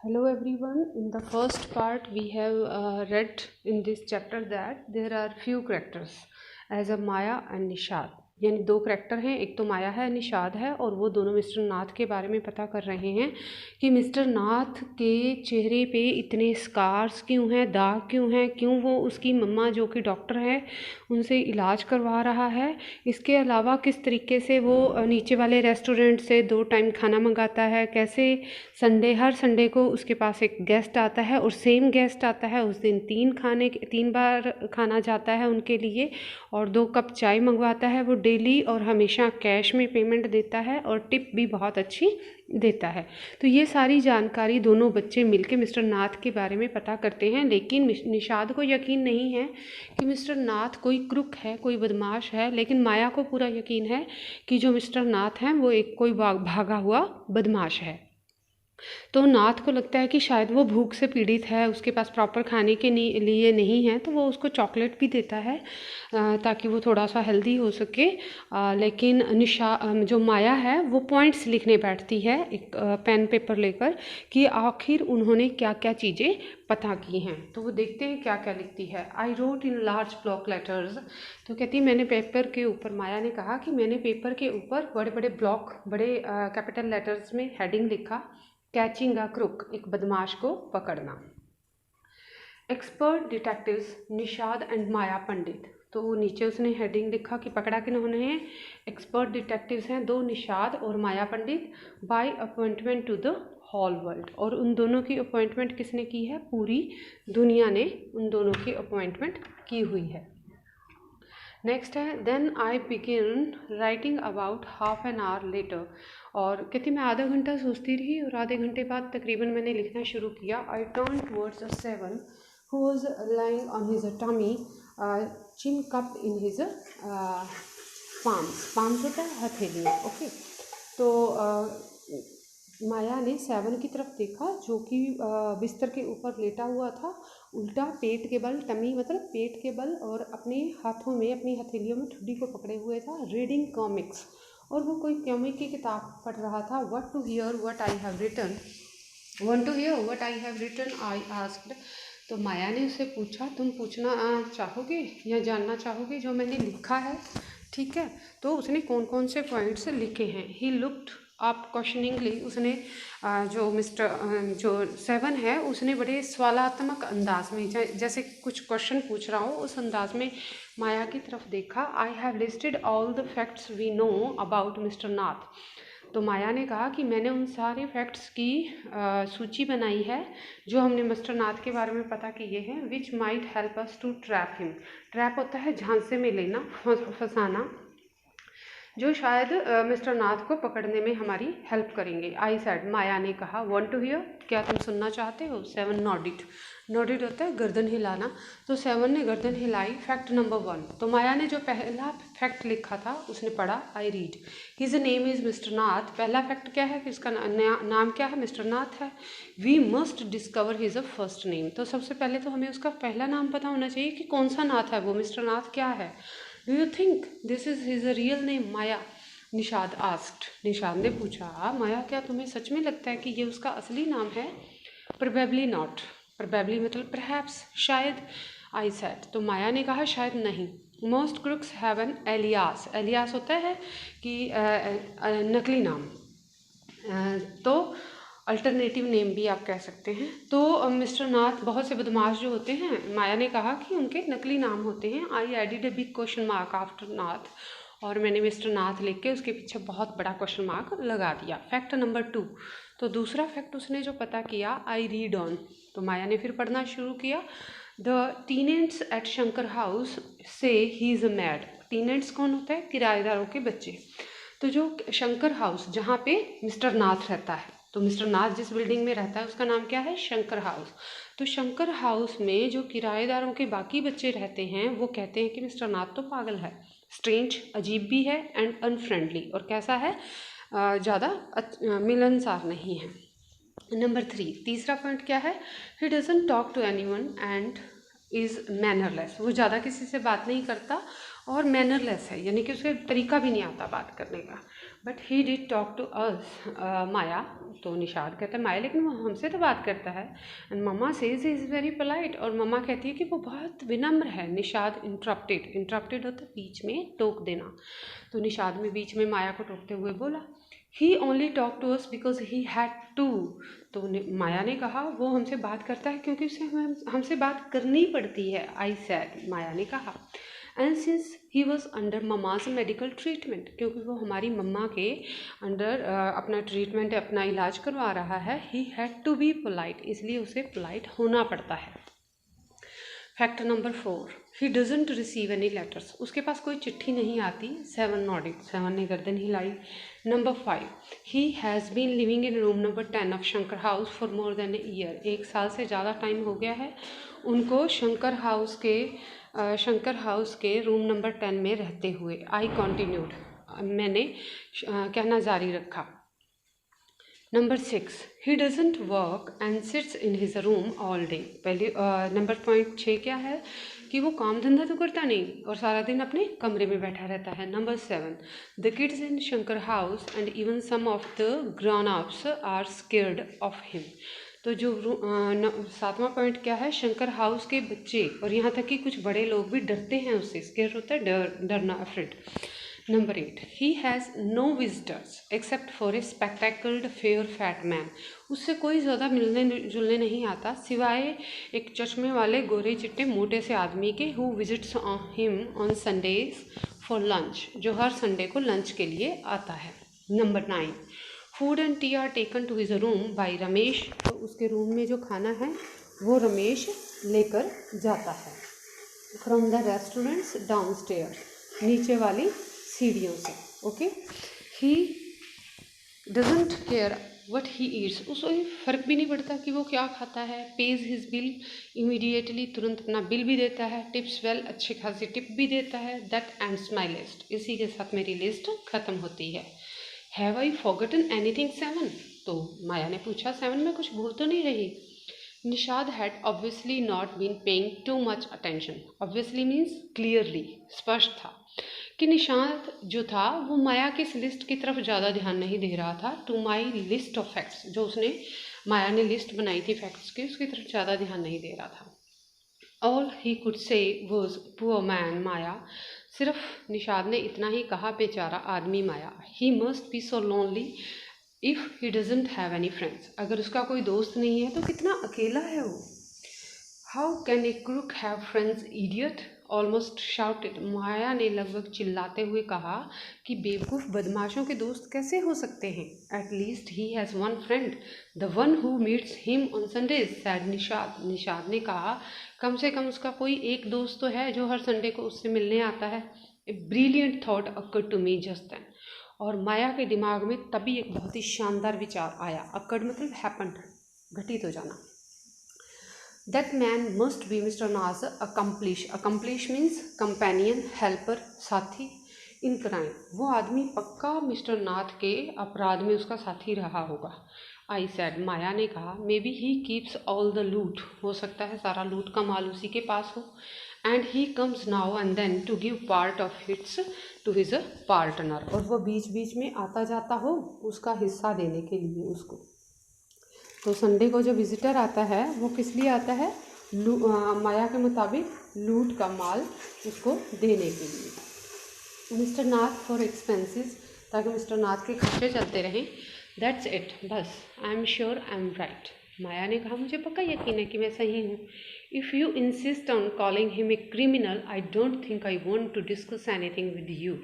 Hello everyone. In the first part, we have read in this chapter that there are few characters as a Maya and Nishad. यानी दो character हैं, एक तो माया है, निषाद है, और वो दोनों मिस्टर नाथ के बारे में पता कर रहे हैं कि मिस्टर नाथ के चेहरे पे इतने स्कार्स क्यों हैं, दाग क्यों हैं, क्यों वो उसकी मम्मा जो कि डॉक्टर है उनसे इलाज करवा रहा है। इसके अलावा किस तरीके से वो नीचे वाले रेस्टोरेंट से 2 टाइम खाना मंगाता है, कैसे हर संडे को उसके पास एक गेस्ट आता है और सेम गेस्ट आता है, उस दिन 3 बार खाना जाता है उनके लिए, और 2 कप चाय मंगवाता है वो डेली, और हमेशा कैश में पेमेंट देता है और टिप भी बहुत अच्छी देता है। तो ये सारी जानकारी दोनों बच्चे मिलके मिस्टर नाथ के बारे में पता करते हैं, लेकिन निषाद को यकीन नहीं है कि मिस्टर नाथ कोई क्रुक है, कोई बदमाश है, लेकिन माया को पूरा यकीन है कि जो मिस्टर नाथ हैं वो एक कोई भागा हुआ बदमाश है। तो नाथ को लगता है कि शायद वो भूख से पीड़ित है, उसके पास प्रॉपर खाने के लिए नहीं है, तो वो उसको चॉकलेट भी देता है ताकि वो थोड़ा सा हेल्दी हो सके। लेकिन जो माया है वो पॉइंट्स लिखने बैठती है एक पेन पेपर लेकर कि आखिर उन्होंने क्या क्या चीज़ें पता की हैं। तो वो देखते हैं क्या क्या लिखती है। I wrote in large block letters. तो कहती है मैंने पेपर के ऊपर, माया ने कहा कि मैंने पेपर के ऊपर बड़े बड़े कैपिटल लेटर्स में हेडिंग लिखा, कैचिंग अ क्रुक, एक बदमाश को पकड़ना। एक्सपर्ट डिटेक्टिव्स निषाद एंड माया पंडित। तो वो नीचे उसने हेडिंग लिखा कि पकड़ा किन्होंने है, एक्सपर्ट डिटेक्टिव्स हैं 2, निषाद और Maya Pandit, by appointment to the whole world. और उन दोनों की अपॉइंटमेंट किसने की है? पूरी दुनिया ने उन दोनों की अपॉइंटमेंट की हुई है। नेक्स्ट है then I begin writing about half an hour later. और कहती मैं आधा घंटा सोचती रही और आधे घंटे बाद तकरीबन मैंने लिखना शुरू किया। I turn towards a seven who was lying on his tummy, chin cup in his palms होता है हथेलियाँ, ओके। तो माया ने 7 की तरफ देखा जो कि बिस्तर के ऊपर लेटा हुआ था, उल्टा पेट के बल, टमी मतलब पेट के बल, और अपने हाथों में, अपनी हथेलियों में ठुड्डी को पकड़े हुए था, रीडिंग कॉमिक्स, और वो कोई कॉमिक की किताब पढ़ रहा था। What to hear what I have written, want to hear what I have written, I asked. तो माया ने उससे पूछा तुम पूछना चाहोगे या जानना चाहोगे जो मैंने लिखा है? ठीक है, तो उसने कौन कौन से पॉइंट्स लिखे हैं। ही लुक्ड आप क्वेश्चनिंगली, उसने जो 7 है उसने बड़े सवालात्मक अंदाज में, जैसे कुछ क्वेश्चन पूछ रहा हो उस अंदाज में माया की तरफ देखा। I have listed all the facts we know about mister Nath. तो माया ने कहा कि मैंने उन सारे फैक्ट्स की सूची बनाई है जो हमने मिस्टर नाथ के बारे में पता किए हैं। Which might help us to trap him. Trap होता है झांसे में लेना, फंसाना, जो शायद मिस्टर नाथ को पकड़ने में हमारी हेल्प करेंगे। आई सेड, माया ने कहा, वांट टू हियर, क्या तुम सुनना चाहते हो? 7 नॉडिड। नॉडिड होता है गर्दन हिलाना, तो 7 ने गर्दन हिलाई। फैक्ट नंबर 1, तो माया ने जो पहला फैक्ट लिखा था उसने पढ़ा। I read, his name is mister Nath. पहला फैक्ट क्या है कि उसका नाम क्या है? मिस्टर नाथ है। We must discover his first name. तो सबसे पहले तो हमें उसका पहला नाम पता होना चाहिए कि कौन सा नाथ है वो, मिस्टर नाथ क्या है। Do you think this is his real name, Maya? Nishad asked. Nishad ने पूछा, माया क्या तुम्हें सच में लगता है कि ये उसका असली नाम है? Probably not. प्रोबेबली मतलब परहैप्स, शायद। आई सेड, तो माया ने कहा शायद नहीं। Most crooks have an alias. Alias होता है कि नकली नाम, तो अल्टरनेटिव नेम भी आप कह सकते हैं। तो मिस्टर नाथ, बहुत से बदमाश जो होते हैं, माया ने कहा कि उनके नकली नाम होते हैं। I added a big question mark after Nath, और मैंने मिस्टर नाथ लिख के उसके पीछे बहुत बड़ा क्वेश्चन मार्क लगा दिया। फैक्ट नंबर 2, तो दूसरा फैक्ट उसने जो पता किया, आई रीड ऑन। तो माया ने फिर पढ़ना शुरू किया। The tenants at Shankar house say he is mad. Tenants कौन होता है? किराएदारों के बच्चे। तो जो शंकर हाउस जहाँ पे मिस्टर नाथ रहता है, तो मिस्टर नाथ जिस बिल्डिंग में रहता है उसका नाम क्या है? शंकर हाउस। तो शंकर हाउस में जो किराएदारों के बाकी बच्चे रहते हैं वो कहते हैं कि मिस्टर नाथ तो पागल है, स्ट्रेंज, अजीब भी है, एंड अनफ्रेंडली, और कैसा है? ज़्यादा मिलनसार नहीं है। नंबर 3, तीसरा पॉइंट क्या है? He doesn't talk to anyone and is mannerless. वो ज़्यादा किसी से बात नहीं करता और मैनरलेस है, यानी कि उसे तरीका भी नहीं आता बात करने का। But he did talk to us Maya. तो निषाद कहता है माया लेकिन वो हमसे तो बात करता है। And mama says he is very polite, और मम्मा कहती है कि वो बहुत विनम्र है। निषाद इंटरप्टेड होता है बीच में टोक देना। तो निषाद में बीच में माया को टोकते हुए बोला he only talk to us because he had to. तो माया ने कहा वो हमसे बात करता है क्योंकि उसे हमसे बात करनी पड़ती है। आई सैड, माया ने कहा। And since he was under mama's medical treatment, क्योंकि वो हमारी मम्मा के अंडर अपना ट्रीटमेंट अपना इलाज करवा रहा है। He had to be polite, इसलिए उसे पोलाइट होना पड़ता है। Fact number 4, he doesn't receive any letters, उसके पास कोई चिट्ठी नहीं आती। 7 नॉडेड, 7 ने गर्दन हिलाई। Number 5, he has been living in room number 10 of Shankar house for more than a year, 1 साल से ज़्यादा टाइम हो गया है उनको शंकर हाउस के रूम नंबर 10 में रहते हुए। आई कॉन्टिन्यूड, मैंने कहना जारी रखा। Number 6, he doesn't work and sits in his room all day. पहले नंबर पॉइंट 6 क्या है कि वो काम धंधा तो करता नहीं और सारा दिन अपने कमरे में बैठा रहता है। Number 7, the kids in Shankar house and even some of the grown ups are scared of him. तो जो 7वां पॉइंट क्या है, शंकर हाउस के बच्चे और यहाँ तक कि कुछ बड़े लोग भी डरते हैं उससे। स्केयर होता है डरना, afraid. Number 8, he has no visitors except for a spectacled fair fat man, उससे कोई ज़्यादा मिलने जुलने नहीं आता सिवाय एक चश्मे वाले गोरे चिट्टे मोटे से आदमी के, who visits him on Sundays for lunch, जो हर संडे को लंच के लिए आता है। Number 9, food and tea are taken to his room by Ramesh, तो उसके रूम में जो खाना है वो रमेश लेकर जाता है। फ्रॉम द रेस्टोरेंट्स डाउनस्टेयर, नीचे वाली सीढ़ियों से। Okay, he doesn't care what he eats, उसको फ़र्क भी नहीं पड़ता कि वो क्या खाता है। पेज हिज बिल इमीडिएटली, तुरंत अपना बिल भी देता है। टिप्स वेल, अच्छी खासी टिप भी देता है। दैट एंड्स माई लिस्ट, इसी के साथ मेरी लिस्ट ख़त्म होती है। हैव आई फॉरगॉटन एनीथिंग 7, तो माया ने पूछा 7 में कुछ भूल तो नहीं रही। Nishad had obviously not been paying too much attention, obviously means clearly, स्पष्ट था कि निषाद जो था वो माया की इस लिस्ट की तरफ ज़्यादा ध्यान नहीं दे रहा था। To my list of facts, जो उसने माया ने लिस्ट बनाई थी फैक्ट्स की, उसकी तरफ ज़्यादा ध्यान नहीं दे रहा था। All he could say was poor man Maya, सिर्फ निषाद ने इतना ही कहा, बेचारा आदमी Maya. He must be so lonely if he doesn't have any friends, अगर उसका कोई दोस्त नहीं है तो कितना अकेला है वो। How can a crook have friends idiot, almost shouted, Maya ने लगभग चिल्लाते हुए कहा कि बेवकूफ़ बदमाशों के दोस्त कैसे हो सकते हैं। At least he has one friend, the one who meets him on Sundays, sad Nishad, Nishad ने कहा कम से कम उसका कोई एक दोस्त तो है जो हर संडे को उससे मिलने आता है। A brilliant thought occurred to me just then, और माया के दिमाग में तभी एक बहुत ही शानदार विचार आया। अकर्ड मतलब हैपेंड, घटित हो जाना। That man must be mister नाज अकम्प्लिश मीन्स कंपेनियन, हेल्पर, साथी इन क्राइम, वो आदमी पक्का मिस्टर नाथ के अपराध में उसका साथी रहा होगा। आई सैड, माया ने कहा, may be he keeps all the लूट, हो सकता है सारा लूट का माल उसी के पास हो। And he comes now and then to give part of hits to his partner, और वो बीच बीच में आता जाता हो उसका हिस्सा देने के लिए उसको। तो संडे को जो विजिटर आता है वो किस लिए आता है, माया के मुताबिक लूट का माल उसको देने के लिए। मिस्टर नाथ फॉर एक्सपेंसेस, ताकि मिस्टर नाथ के खर्चे चलते रहें। दैट्स इट, बस। I am sure I am right, Maya ने कहा, मुझे पक्का यकीन है कि मैं सही हूँ। If you insist on calling him a criminal, I don't think I want to discuss anything with you.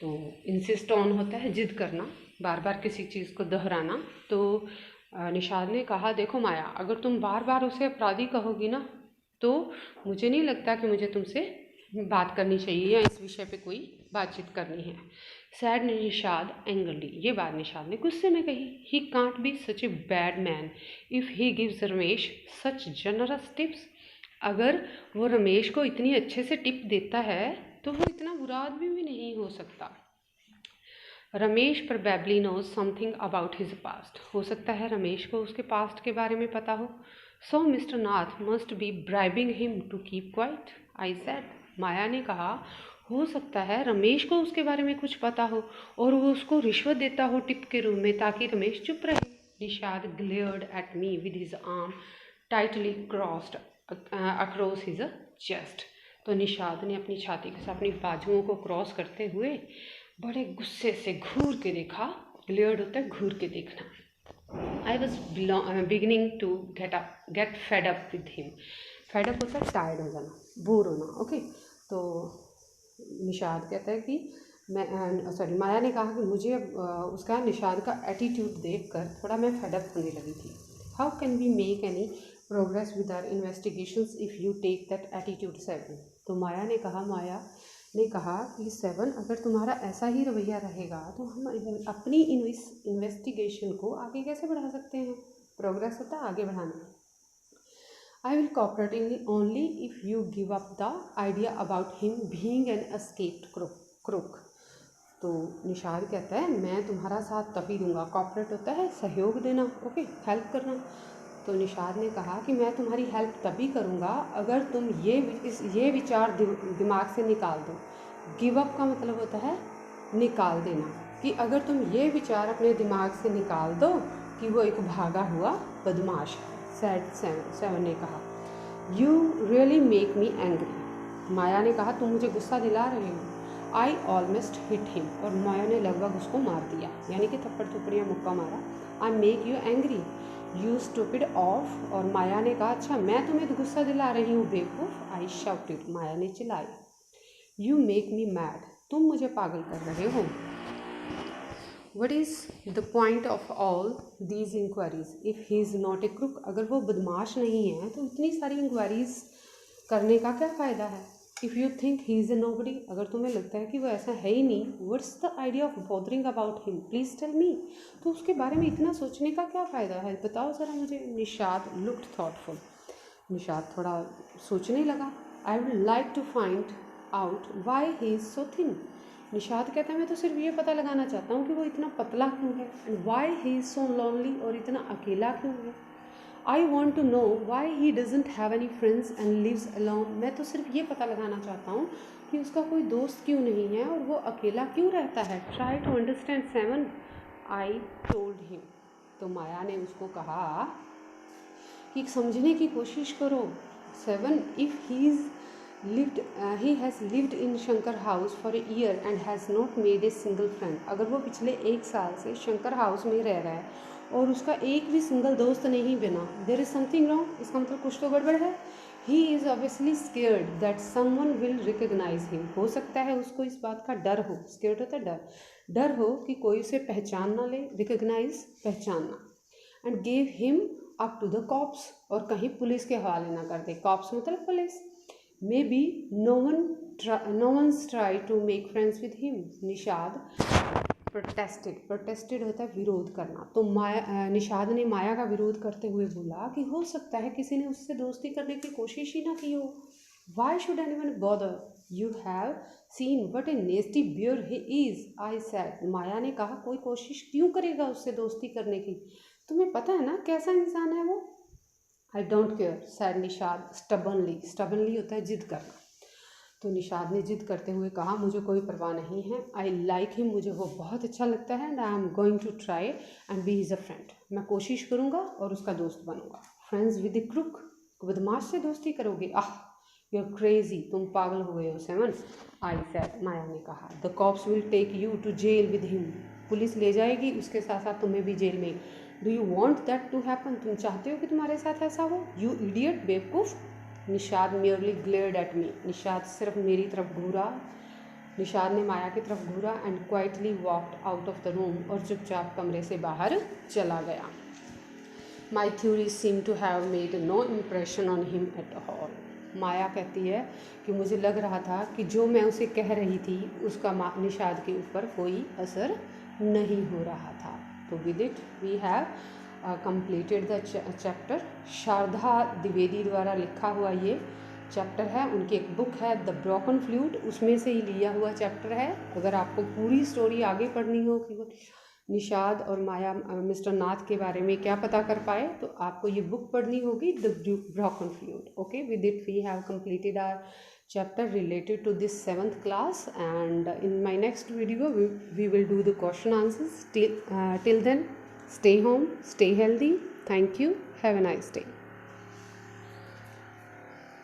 तो इंसिस्ट ऑन होता है जिद करना, बार बार किसी चीज़ को दोहराना। तो निषाद ने कहा, देखो माया, अगर तुम बार बार उसे अपराधी कहोगी ना तो मुझे नहीं लगता कि मुझे तुमसे बात करनी चाहिए या इस विषय पे कोई बातचीत करनी है। सैड निषाद एंग्रली, ये बात निषाद ने गुस्से में कही। He can't be such a bad man if he gives Ramesh such generous tips, अगर वो रमेश को इतनी अच्छे से टिप देता है तो वो इतना बुरा आदमी भी नहीं हो सकता। Ramesh probably knows something about his past, हो सकता है रमेश को उसके पास्ट के बारे में पता हो। So mister Nath must be bribing him to keep quiet, I said, Maya ने कहा, हो सकता है रमेश को उसके बारे में कुछ पता हो और वो उसको रिश्वत देता हो टिप के रूप में ताकि रमेश चुप रहे। Nishad glared at me with his arm tightly crossed across his chest. तो निषाद ने अपनी छाती के साथ अपनी बाजुओं को क्रॉस करते हुए बड़े गुस्से से घूर के देखा। ग्लेयर्ड होता है घूर के देखना। I was beginning to get fed up with him. Fed up होता है टायर्ड हो जाना, बोर होना। ओके, तो निषाद कहता है कि माया ने कहा कि मुझे उसका निषाद का एटीट्यूड देखकर थोड़ा मैं फेडअप होने लगी थी। How can we make any progress with our investigations if you take that attitude 7। तो माया ने कहा कि 7, अगर तुम्हारा ऐसा ही रवैया रहेगा तो हम अपनी इन्वेस्टिगेशन को आगे कैसे बढ़ा सकते हैं। प्रोग्रेस होता है आगे बढ़ाना। I will cooperate only if you give up the idea about him being an escaped crook। तो निषाद कहता है मैं तुम्हारा साथ तभी दूंगा। कॉपरेट होता है सहयोग देना, ओके, हेल्प करना। तो निषाद ने कहा कि मैं तुम्हारी हेल्प तभी करूंगा अगर तुम ये विचार दिमाग से निकाल दो। गिव अप का मतलब होता है निकाल देना, कि अगर तुम ये विचार अपने दिमाग से निकाल दो कि वो एक भागा हुआ बदमाश है। सैड 7 ने कहा you really make me angry. Maya ने कहा तुम मुझे गुस्सा दिला रहे हो। आई ऑलमोस्ट हिट हिम, और माया ने लगभग उसको मार दिया, यानी कि थप्पड़ थप्पड़िया मुक्का मारा। I make you angry you stupid of. और माया ने कहा अच्छा मैं तुम्हें गुस्सा दिला रही हूँ बेवकूफ़। आई शाउटेड, माया ने चिल्लाई। यू मेक मी मैड, तुम मुझे पागल कर रहे हो। What is the point of all these inquiries if he is not a crook। अगर वो बदमाश नहीं है तो इतनी सारी इंक्वायरीज करने का क्या फ़ायदा है। If you think he is a nobody, अगर तुम्हें लगता है कि वो ऐसा है ही नहीं, what's the idea of bothering about him, please tell me. तो उसके बारे में इतना सोचने का क्या फ़ायदा है, बताओ ज़रा मुझे। निषाद लुक्ड थॉटफुल, निषाद थोड़ा सोचने लगा। I would like to find out why he is so thin. Nishad कहता है मैं तो सिर्फ ये पता लगाना चाहता हूँ कि वो इतना पतला क्यों है। And why he is so lonely, और इतना अकेला क्यों है। I want to know why he doesn't have any friends and lives alone. मैं तो सिर्फ ये पता लगाना चाहता हूँ कि उसका कोई दोस्त क्यों नहीं है और वो अकेला क्यों रहता है। Try to understand 7, I told him. तो माया ने उसको कहा कि समझने की कोशिश करो 7, if he has lived in Shankar house for a year and has not made a single friend. अगर वो पिछले 1 साल से शंकर हाउस में रह रहा है और उसका एक भी सिंगल दोस्त नहीं बना, देयर इज़ समथिंग रॉन्ग, इसका मतलब कुछ तो गड़बड़ है। He is obviously scared that someone will recognise him. हो सकता है उसको इस बात का डर हो, स्केयर्ड होता है डर हो कि कोई उसे पहचान ना ले, रिकग्नाइज पहचानना। And gave him up to the cops, और कहीं पुलिस के हवाले ना कर दे। कॉप्स मतलब police. Maybe no one's tried to make friends with him। Nishad protested होता है विरोध करना। तो निषाद ने माया का विरोध करते हुए बोला कि हो सकता है किसी ने उससे दोस्ती करने की कोशिश ही ना की हो। Why should anyone bother, you have seen what a nasty bear he is, I said. Maya ने कहा कोई कोशिश क्यों करेगा उससे दोस्ती करने की, तुम्हें पता है ना कैसा इंसान है वो। I don't care, said Nishad stubbornly होता है जिद करना। तो निषाद ने जिद करते हुए कहा मुझे कोई परवाह नहीं है। आई लाइक हिम, मुझे वो बहुत अच्छा लगता है। And I am going to try and be his a friend. मैं कोशिश करूँगा और उसका दोस्त बनूंगा। फ्रेंड्स विद ए क्रुक, बदमाश से दोस्ती करोगे, आह यू आर क्रेजी, तुम पागल हो गए हो 7। आई सेड, माया ने कहा। The cops will take you to jail with him, police ले जाएगी उसके साथ साथ तुम्हें भी जेल में। Do you want that to happen, तुम चाहते हो कि तुम्हारे साथ ऐसा हो। यू इडियट, बेवकूफ़। Nishad merely glared at me, Nishad सिर्फ मेरी तरफ घूरा। निषाद ने माया की तरफ घूरा and quietly walked out of the room, और चुपचाप कमरे से बाहर चला गया। My theory seem to have made no impression on him at all. Maya कहती है कि मुझे लग रहा था कि जो मैं उसे कह रही थी उसका निषाद के ऊपर कोई असर नहीं हो रहा था। तो with it we have completed the chapter. Sharda Dwivedi द्वारा लिखा हुआ ये चैप्टर है, उनकी एक बुक है द ब्रोकन फ्लूट, उसमें से ही लिया हुआ चैप्टर है। अगर आपको पूरी स्टोरी आगे पढ़नी हो कि वो निषाद और माया मिस्टर नाथ के बारे में क्या पता कर पाए, तो आपको ये बुक पढ़नी होगी the broken flute. Okay, with it we have completed our chapter related to this 7th class, and in my next video we will do the question answers. Till then, stay home, stay healthy. Thank you. Have a nice day.